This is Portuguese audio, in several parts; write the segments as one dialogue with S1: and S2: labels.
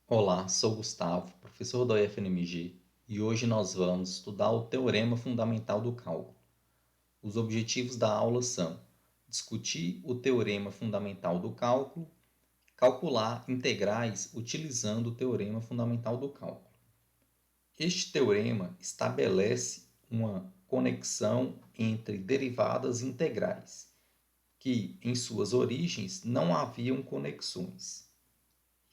S1: Olá, sou Gustavo, professor da UFNMG, e hoje nós vamos estudar o Teorema Fundamental do Cálculo. Os objetivos da aula são discutir o Teorema Fundamental do Cálculo, calcular integrais utilizando o Teorema Fundamental do Cálculo. Este teorema estabelece uma conexão entre derivadas integrais, que em suas origens não haviam conexões.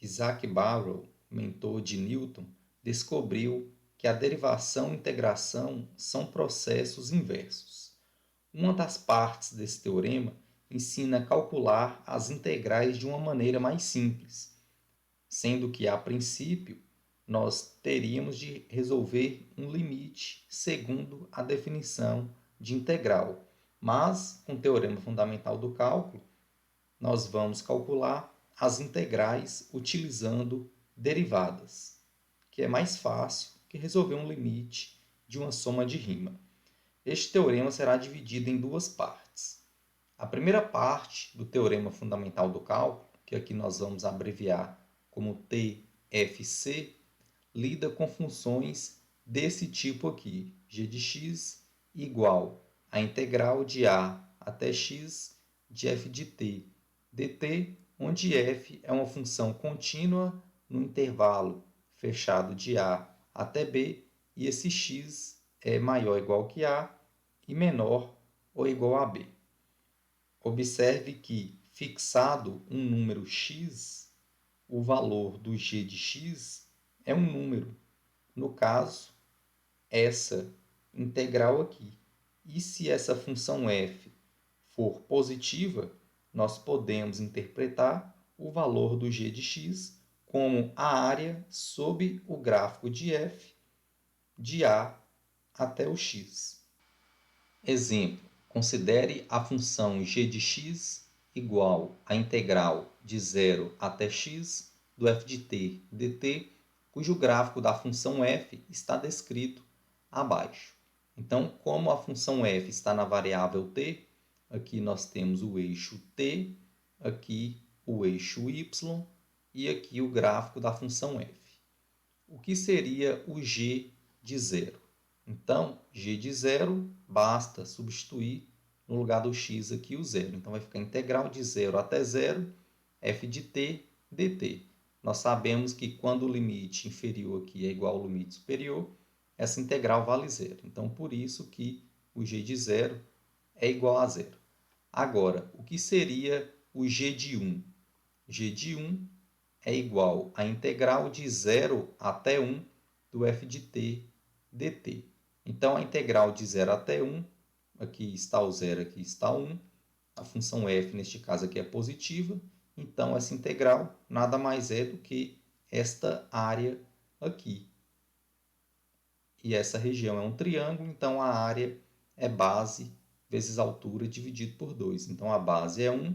S1: Isaac Barrow, mentor de Newton, descobriu que a derivação e integração são processos inversos. Uma das partes desse teorema ensina a calcular as integrais de uma maneira mais simples, sendo que, a princípio, nós teríamos de resolver um limite segundo a definição de integral. Mas, com o teorema fundamental do cálculo, nós vamos calcular as integrais utilizando derivadas, que é mais fácil que resolver um limite de uma soma de rima. Este teorema será dividido em duas partes. A primeira parte do teorema fundamental do cálculo, que aqui nós vamos abreviar como TFC, lida com funções desse tipo aqui, g de x igual a integral de a até x de f de t dt, onde f é uma função contínua no intervalo fechado de a até b, e esse x é maior ou igual que a e menor ou igual a b. Observe que, fixado um número x, o valor do g de x é um número, no caso, essa integral aqui. E se essa função f for positiva, nós podemos interpretar o valor do g de x como a área sob o gráfico de f de a até o x. Exemplo: considere a função g de x igual à integral de 0 até x do f de t dt, cujo gráfico da função f está descrito abaixo. Então, como a função f está na variável t, aqui nós temos o eixo t, aqui o eixo y e aqui o gráfico da função f. O que seria o g de 0? Então, g de 0, basta substituir no lugar do x aqui o 0. Então, vai ficar integral de 0 até 0, f de t dt. Nós sabemos que quando o limite inferior aqui é igual ao limite superior, essa integral vale 0. Então, por isso que o g de 0 é igual a 0. Agora, o que seria o g de 1? G de 1 é igual à integral de 0 até 1 do f de t dt. Então, a integral de 0 até 1, aqui está o 0, aqui está o 1, a função f, neste caso aqui, é positiva, então essa integral nada mais é do que esta área aqui. E essa região é um triângulo, então a área é base vezes altura dividido por 2. Então, a base é 1,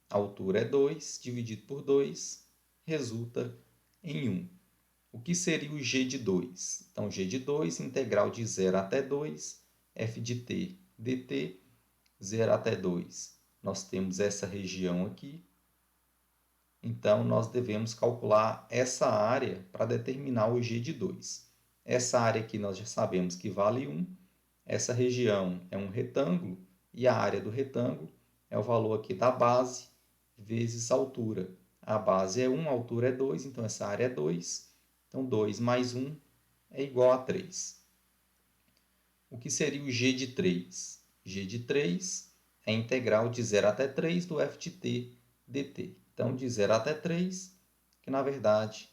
S1: a altura é 2, dividido por 2, resulta em 1. O que seria o g de 2? Então, g de 2, integral de 0 até 2, f de t dt, 0 até 2. Nós temos essa região aqui. Então, nós devemos calcular essa área para determinar o g de 2. Essa área aqui nós já sabemos que vale 1. Essa região é um retângulo e a área do retângulo é o valor aqui da base vezes a altura. A base é 1, a altura é 2, então essa área é 2. Então, 2 mais 1 é igual a 3. O que seria o g de 3? G de 3 é a integral de 0 até 3 do f de t dt. Então, de 0 até 3, que na verdade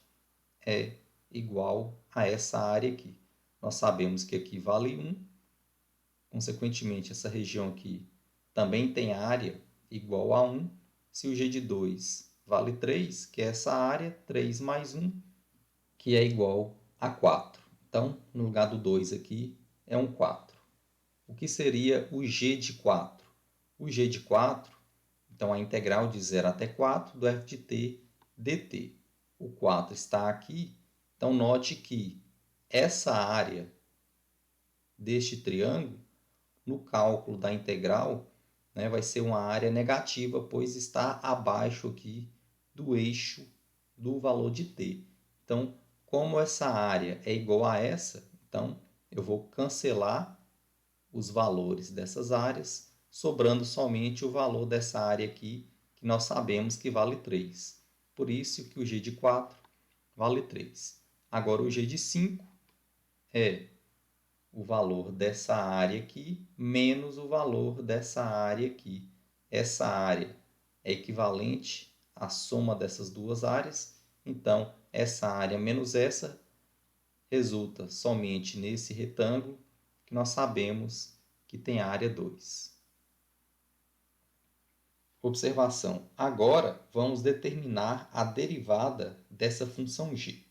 S1: é igual a essa área aqui. Nós sabemos que aqui vale 1, consequentemente, essa região aqui também tem área igual a 1. Se o g de 2 vale 3, que é essa área, 3 mais 1, que é igual a 4. Então, no lugar do 2 aqui, é um 4. O que seria o g de 4? O g de 4, então, a integral de 0 até 4 do f de t dt. O 4 está aqui, então note que essa área deste triângulo, no cálculo da integral, né, vai ser uma área negativa, pois está abaixo aqui do eixo do valor de t. Então, como essa área é igual a essa, então eu vou cancelar os valores dessas áreas, sobrando somente o valor dessa área aqui, que nós sabemos que vale 3. Por isso que o g de 4 vale 3. Agora, o g de 5 é o valor dessa área aqui menos o valor dessa área aqui. Essa área é equivalente à soma dessas duas áreas, então essa área menos essa resulta somente nesse retângulo que nós sabemos que tem área 2. Observação. Agora vamos determinar a derivada dessa função g.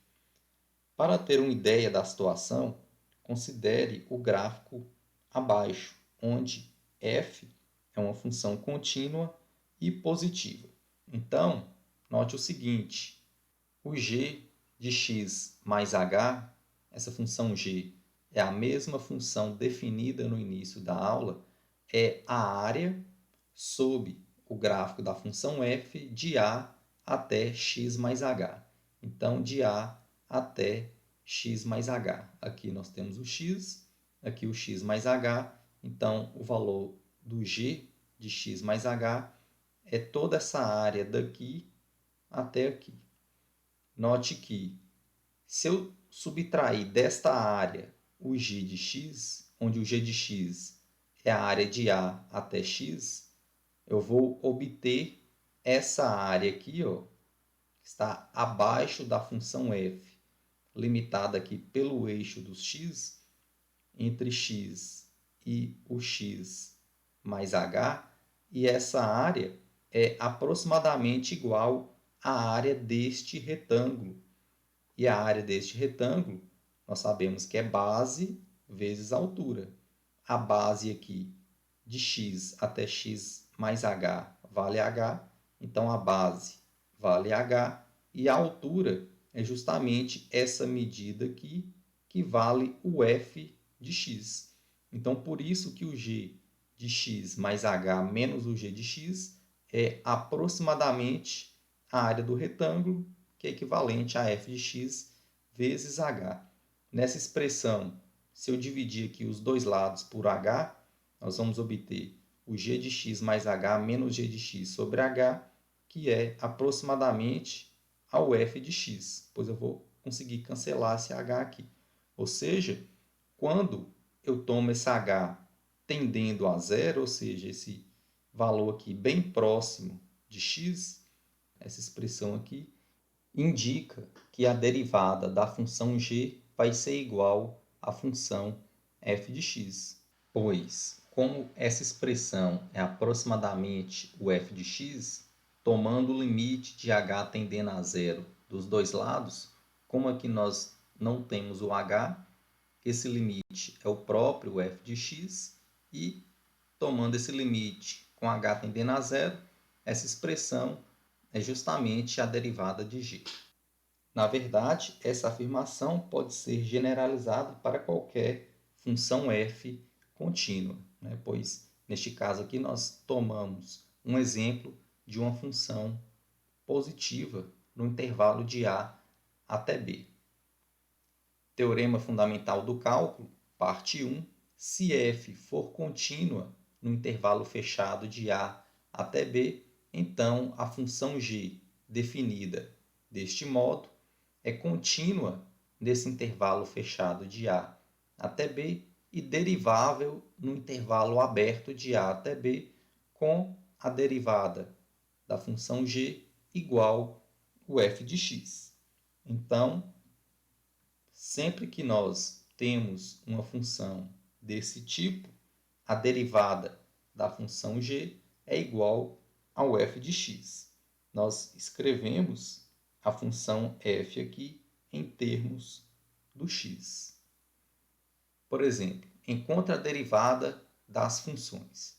S1: Para ter uma ideia da situação, considere o gráfico abaixo, onde f é uma função contínua e positiva. Então, note o seguinte, o g de x mais h, essa função g é a mesma função definida no início da aula, é a área sob o gráfico da função f de a até x mais h. Então, de a até x mais h. Aqui nós temos o x, aqui o x mais h. Então, o valor do g de x mais h é toda essa área daqui até aqui. Note que, se eu subtrair desta área o g de x, onde o g de x é a área de a até x, eu vou obter essa área aqui, ó, que está abaixo da função f, limitada aqui pelo eixo dos x, entre x e o x mais h, e essa área é aproximadamente igual à área deste retângulo. E a área deste retângulo, nós sabemos que é base vezes altura. A base aqui de x até x mais h vale h, então a base vale h, e a altura é justamente essa medida aqui, que vale o f de x. Então, por isso que o g de x mais h menos o g de x é aproximadamente a área do retângulo, que é equivalente a f de x vezes h. Nessa expressão, se eu dividir aqui os dois lados por h, nós vamos obter o g de x mais h menos g de x sobre h, que é aproximadamente ao f de x, pois eu vou conseguir cancelar esse h aqui. Ou seja, quando eu tomo esse h tendendo a zero, ou seja, esse valor aqui bem próximo de x, essa expressão aqui, indica que a derivada da função g vai ser igual à função f de x, pois, como essa expressão é aproximadamente o f de x, tomando o limite de h tendendo a zero dos dois lados, como aqui nós não temos o h, esse limite é o próprio f de x, e tomando esse limite com h tendendo a zero, essa expressão é justamente a derivada de g. Na verdade, essa afirmação pode ser generalizada para qualquer função f contínua, né? Pois, neste caso aqui, nós tomamos um exemplo de uma função positiva no intervalo de a até b. Teorema fundamental do cálculo, parte 1. Se f for contínua no intervalo fechado de a até b, então a função g, definida deste modo, é contínua nesse intervalo fechado de a até b e derivável no intervalo aberto de a até b, com a derivada da função g igual o f de x. Então, sempre que nós temos uma função desse tipo, a derivada da função g é igual ao f de x. Nós escrevemos a função f aqui em termos do x. Por exemplo, encontre a derivada das funções.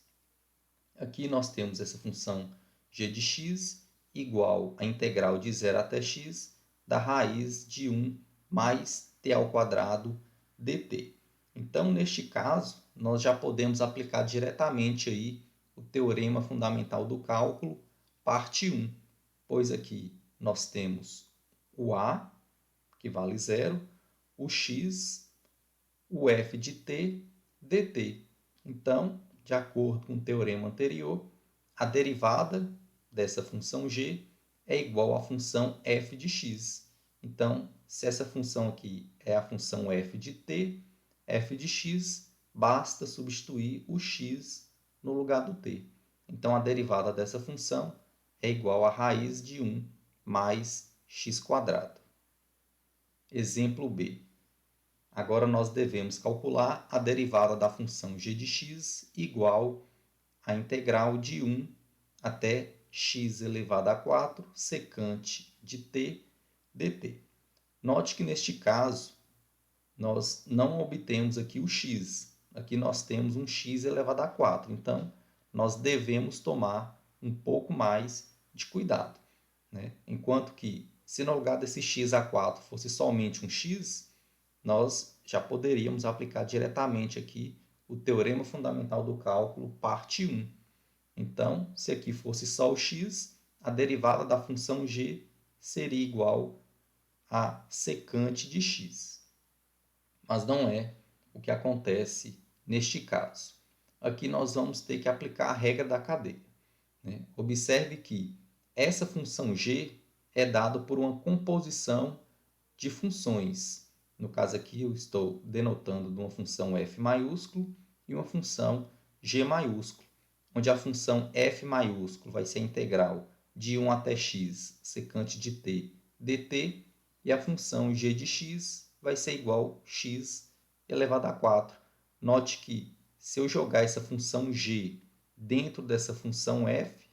S1: Aqui nós temos essa função g de x igual à integral de 0 até x da raiz de 1 mais t ao quadrado dt. Então, neste caso, nós já podemos aplicar diretamente aí o teorema fundamental do cálculo, parte 1, pois aqui nós temos o a, que vale zero, o x, o f de t, dt. Então, de acordo com o teorema anterior, a derivada dessa função g é igual à função f de x. Então, se essa função aqui é a função f de t, f de x, basta substituir o x no lugar do t. Então, a derivada dessa função é igual a raiz de 1 mais x². Exemplo B. Agora nós devemos calcular a derivada da função g de x igual à integral de 1 até x elevado a 4 secante de t dt. Note que neste caso nós não obtemos aqui o x. Aqui nós temos um x elevado a 4. Então, nós devemos tomar um pouco mais de cuidado, né? Enquanto que, se no lugar desse x a 4 fosse somente um x, nós já poderíamos aplicar diretamente aqui o teorema fundamental do cálculo, parte 1. Então, se aqui fosse só o x, a derivada da função g seria igual a secante de x. Mas não é o que acontece neste caso. Aqui nós vamos ter que aplicar a regra da cadeia, né? Observe que essa função g é dada por uma composição de funções. No caso aqui eu estou denotando de uma função f maiúsculo e uma função g maiúsculo, onde a função f maiúsculo vai ser a integral de 1 até x secante de t dt e a função g de x vai ser igual a x elevado a 4. Note que se eu jogar essa função g dentro dessa função f,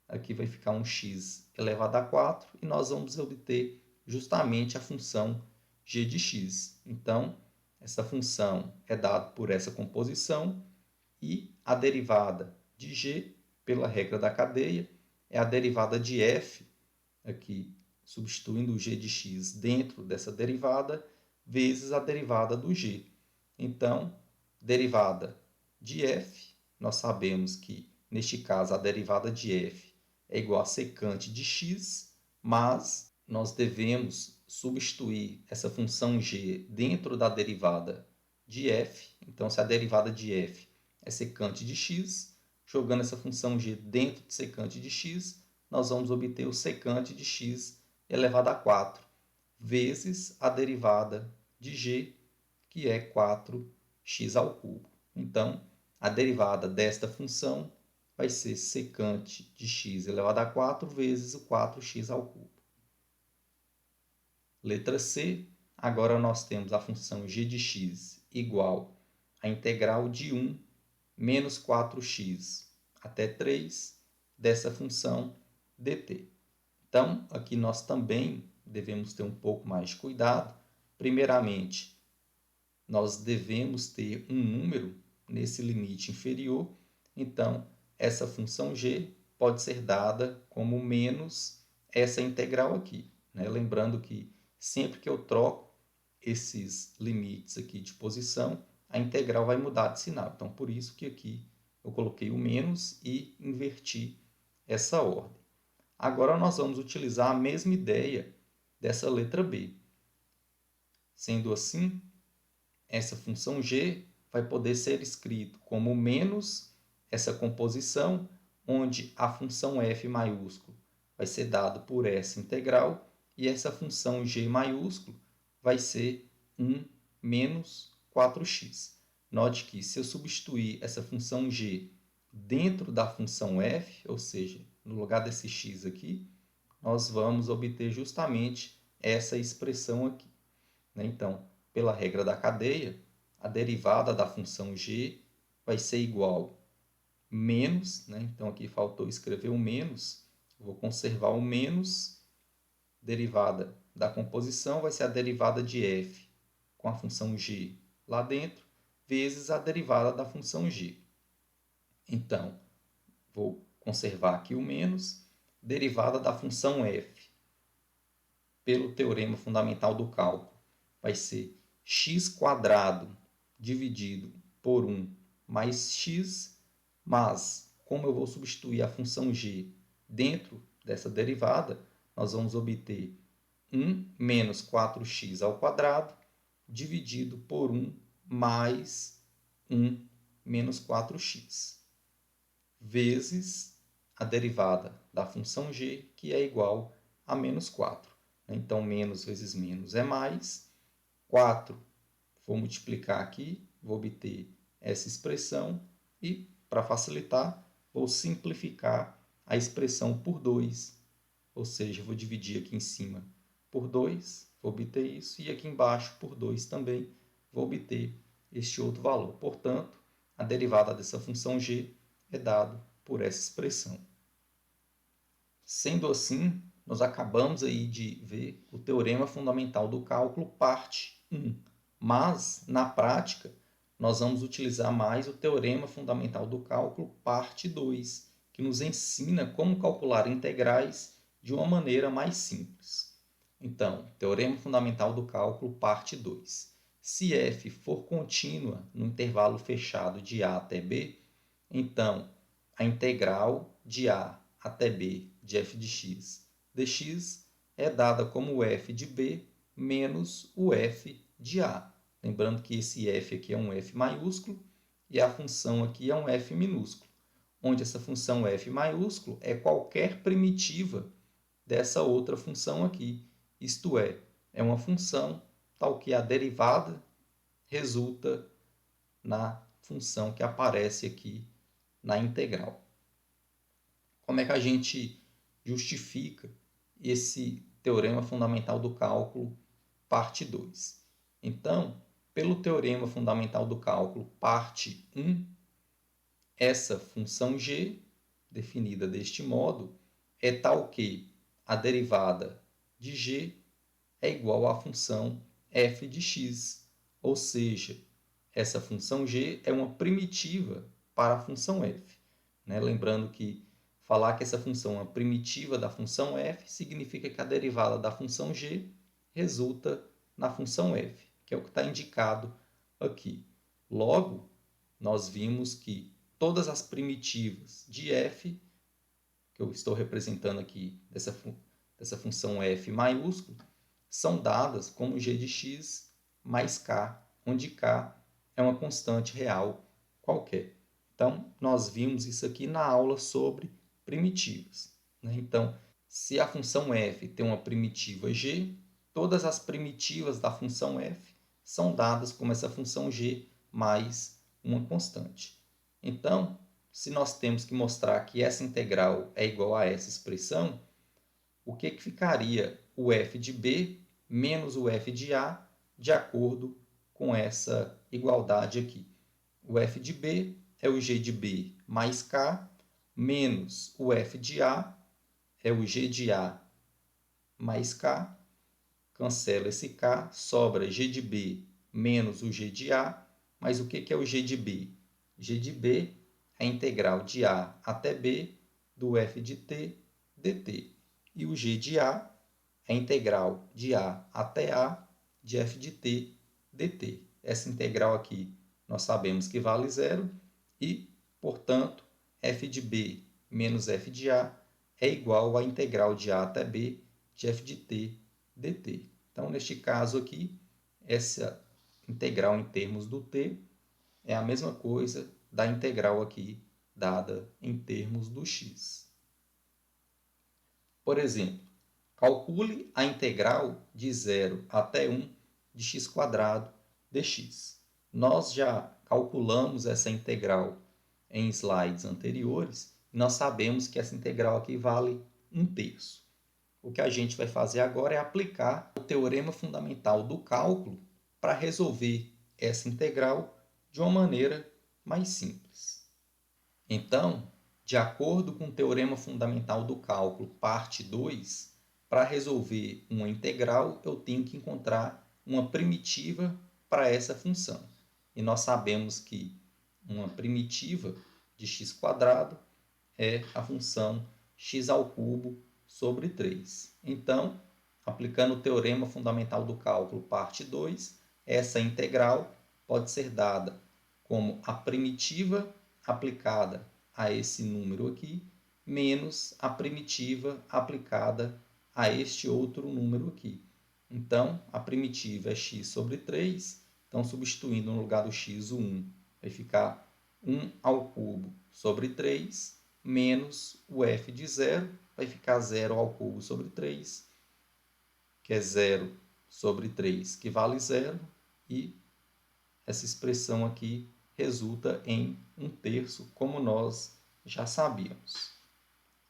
S1: aqui vai ficar um x elevado a 4 e nós vamos obter justamente a função g de x. Então, essa função é dada por essa composição e a derivada de g, pela regra da cadeia, é a derivada de f, aqui substituindo o g de x dentro dessa derivada, vezes a derivada do g. Então, derivada de f, nós sabemos que, neste caso, a derivada de f é igual a secante de x, mas nós devemos substituir essa função g dentro da derivada de f. Então, se a derivada de f é secante de x, jogando essa função g dentro de secante de x, nós vamos obter o secante de x elevado a 4, vezes a derivada de g, que é 4x ao cubo. Então, a derivada desta função vai ser secante de x elevado a 4 vezes o 4x ao cubo. Letra C. Agora nós temos a função g de x igual a integral de 1 menos 4x até 3 dessa função dt. Então, aqui nós também devemos ter um pouco mais de cuidado. Primeiramente, nós devemos ter um número nesse limite inferior. Então, essa função g pode ser dada como menos essa integral aqui, né? Lembrando que sempre que eu troco esses limites aqui de posição, a integral vai mudar de sinal. Então, por isso que aqui eu coloquei o menos e inverti essa ordem. Agora nós vamos utilizar a mesma ideia dessa letra B. Sendo assim, essa função g vai poder ser escrito como menos essa composição, onde a função f maiúsculo vai ser dado por essa integral e essa função g maiúsculo vai ser 1 menos 4x. Note que se eu substituir essa função g dentro da função f, ou seja, no lugar desse x aqui, nós vamos obter justamente essa expressão aqui, né? Então, pela regra da cadeia, a derivada da função g vai ser igual a menos, né? Então aqui faltou escrever o menos, vou conservar o menos, derivada da composição vai ser a derivada de f com a função g lá dentro, vezes a derivada da função g. Então, vou conservar aqui o menos, derivada da função f, pelo teorema fundamental do cálculo, vai ser x² dividido por 1 mais x, mas como eu vou substituir a função g dentro dessa derivada, nós vamos obter 1 menos 4x ao quadrado dividido por 1 mais 1 menos 4x, vezes a derivada da função g, que é igual a menos 4. Então, menos vezes menos é mais. 4, vou multiplicar aqui, vou obter essa expressão e, para facilitar, vou simplificar a expressão por 2. Ou seja, vou dividir aqui em cima por 2, vou obter isso, e aqui embaixo por 2 também vou obter este outro valor. Portanto, a derivada dessa função g é dada por essa expressão. Sendo assim, nós acabamos aí de ver o teorema fundamental do cálculo, parte 1. Mas, na prática, nós vamos utilizar mais o teorema fundamental do cálculo, parte 2, que nos ensina como calcular integrais de uma maneira mais simples. Então, teorema fundamental do cálculo, parte 2. Se f for contínua no intervalo fechado de a até b, então a integral de a até b de f de x dx é dada como o f de b menos o f de a. Lembrando que esse f aqui é um f maiúsculo e a função aqui é um f minúsculo, onde essa função f maiúsculo é qualquer primitiva dessa outra função aqui. Isto é uma função tal que a derivada resulta na função que aparece aqui na integral. Como é que a gente justifica esse teorema fundamental do cálculo, parte 2? Então, pelo teorema fundamental do cálculo, parte 1, essa função g, definida deste modo, é tal que a derivada de g é igual à função f de x, ou seja, essa função g é uma primitiva para a função f. Lembrando que falar que essa função é uma primitiva da função f significa que a derivada da função g resulta na função f, que é o que está indicado aqui. Logo, nós vimos que todas as primitivas de f, que eu estou representando aqui dessa função f maiúsculo, são dadas como g de x mais k, onde k é uma constante real qualquer. Então, nós vimos isso aqui na aula sobre primitivas. Então, se a função f tem uma primitiva g, todas as primitivas da função f são dadas como essa função g mais uma constante. Então, se nós temos que mostrar que essa integral é igual a essa expressão, o que ficaria o f de b menos o f de a, de acordo com essa igualdade aqui? O f de b é o g de b mais k, menos o f de a é o g de a mais k. Cancela esse k, sobra g de b menos o g de a. Mas o que é o g de b? G de b é a integral de a até b do f de t dt. E o g de a é a integral de a até a de f de t dt. Essa integral aqui nós sabemos que vale zero e, portanto, f de b menos f de a é igual à integral de a até b de f de t dt. Então, neste caso aqui, essa integral em termos do t é a mesma coisa da integral aqui dada em termos do x. Por exemplo, calcule a integral de 0 até 1 de x² dx. Nós já calculamos essa integral em slides anteriores e nós sabemos que essa integral aqui vale 1/3. O que a gente vai fazer agora é aplicar o teorema fundamental do cálculo para resolver essa integral de uma maneira mais simples. Então, de acordo com o teorema fundamental do cálculo, parte 2, para resolver uma integral, eu tenho que encontrar uma primitiva para essa função. E nós sabemos que uma primitiva de x² é a função x³ sobre 3. Então, aplicando o teorema fundamental do cálculo, parte 2, essa integral pode ser dada como a primitiva aplicada a esse número aqui, menos a primitiva aplicada a este outro número aqui. Então, a primitiva é x sobre 3. Então, substituindo no lugar do x o 1, vai ficar 1 ao cubo sobre 3, menos o f de 0, vai ficar 0 ao cubo sobre 3, que é 0 sobre 3, que vale 0, e essa expressão aqui resulta em 1/3, como nós já sabíamos.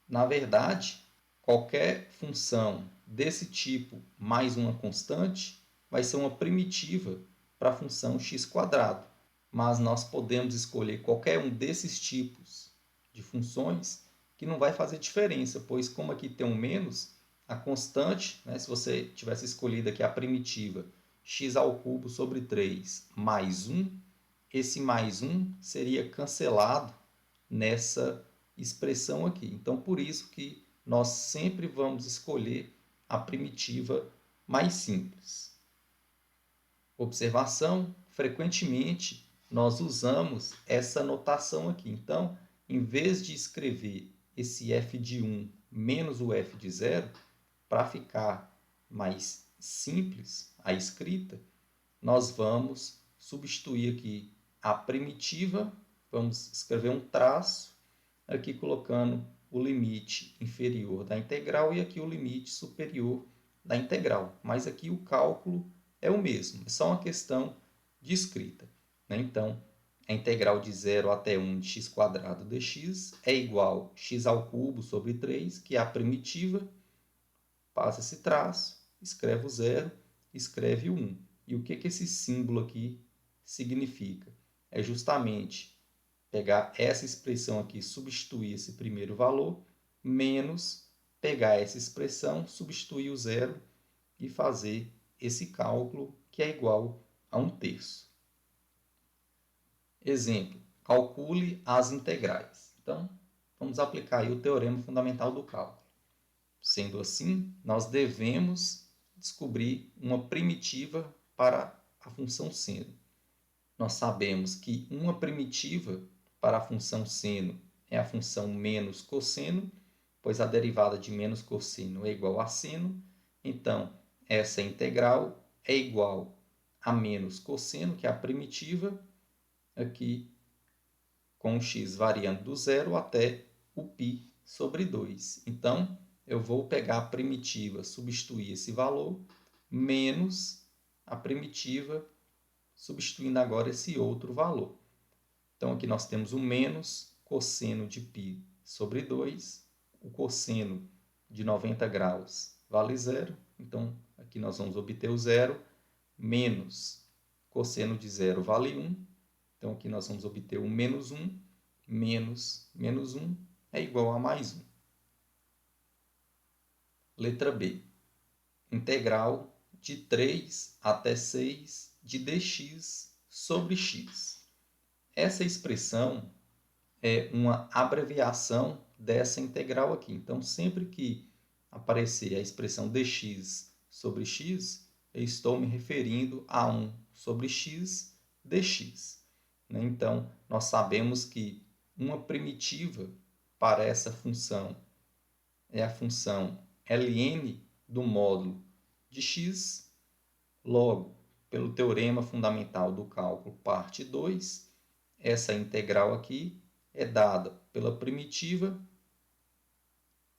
S1: Na verdade, qualquer função desse tipo mais uma constante vai ser uma primitiva para a função x², mas nós podemos escolher qualquer um desses tipos de funções que não vai fazer diferença, pois como aqui tem um menos, a constante, né, se você tivesse escolhido aqui a primitiva x ao cubo sobre 3 mais 1, esse mais 1 seria cancelado nessa expressão aqui. Então, por isso que nós sempre vamos escolher a primitiva mais simples. Observação: frequentemente nós usamos essa notação aqui. Então, em vez de escrever esse f de 1 menos o f de 0, para ficar mais simples a escrita, nós vamos substituir aqui a primitiva, vamos escrever um traço, aqui colocando o limite inferior da integral e aqui o limite superior da integral. Mas aqui o cálculo é o mesmo, é só uma questão de escrita. Então, a integral de 0 até 1 de x² dx é igual a x ao cubo sobre 3, que é a primitiva. Passa esse traço, escreve o 0, escreve o 1. E o que esse símbolo aqui significa? É justamente pegar essa expressão aqui, substituir esse primeiro valor, menos pegar essa expressão, substituir o 0 e fazer esse cálculo, que é igual a 1/3. Exemplo: calcule as integrais. Então, vamos aplicar aí o teorema fundamental do cálculo. Sendo assim, nós devemos descobrir uma primitiva para a função seno. Nós sabemos que uma primitiva para a função seno é a função menos cosseno, pois a derivada de menos cosseno é igual a seno. Então, essa integral é igual a menos cosseno, que é a primitiva, aqui com o x variando do 0 até o π sobre 2. Então, eu vou pegar a primitiva, substituir esse valor, menos a primitiva, substituindo agora esse outro valor. Então, aqui nós temos o menos cosseno de π sobre 2, o cosseno de 90 graus vale 0, então aqui nós vamos obter o 0, menos cosseno de 0 vale 1, então aqui nós vamos obter o menos 1, menos 1 é igual a mais 1. Letra B. Integral de 3 até 6 de dx sobre x. Essa expressão é uma abreviação dessa integral aqui. Então, sempre que aparecer a expressão dx sobre x, eu estou me referindo a 1 sobre x dx. Então, nós sabemos que uma primitiva para essa função é a função ln do módulo de x. Logo, pelo teorema fundamental do cálculo, parte 2, essa integral aqui é dada pela primitiva,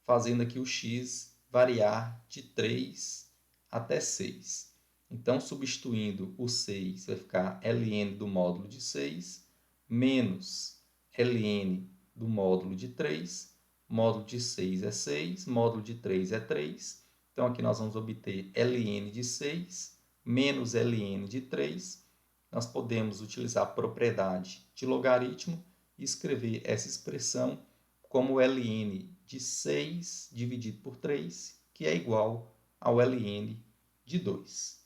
S1: fazendo aqui o x variar de 3 até 6. Então, substituindo o 6, vai ficar ln do módulo de 6, menos ln do módulo de 3. Módulo de 6 é 6, módulo de 3 é 3. Então, aqui nós vamos obter ln de 6 menos ln de 3. Nós podemos utilizar a propriedade de logaritmo e escrever essa expressão como ln de 6 dividido por 3, que é igual ao ln de 2.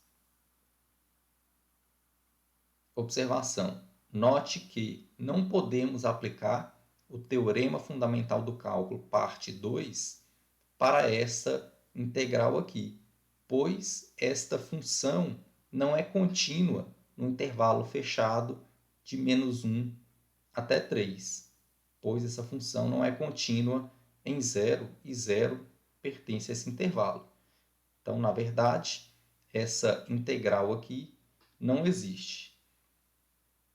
S1: Observação: note que não podemos aplicar o teorema fundamental do cálculo, parte 2, para essa integral aqui, pois esta função não é contínua no intervalo fechado de menos 1 até 3, pois essa função não é contínua em 0 e 0 pertence a esse intervalo. Então, na verdade, essa integral aqui não existe.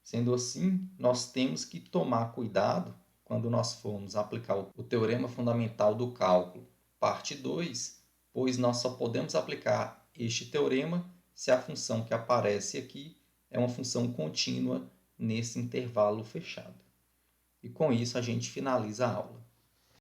S1: Sendo assim, nós temos que tomar cuidado quando nós formos aplicar o teorema fundamental do cálculo, parte 2, pois nós só podemos aplicar este teorema se a função que aparece aqui é uma função contínua nesse intervalo fechado. E com isso a gente finaliza a aula.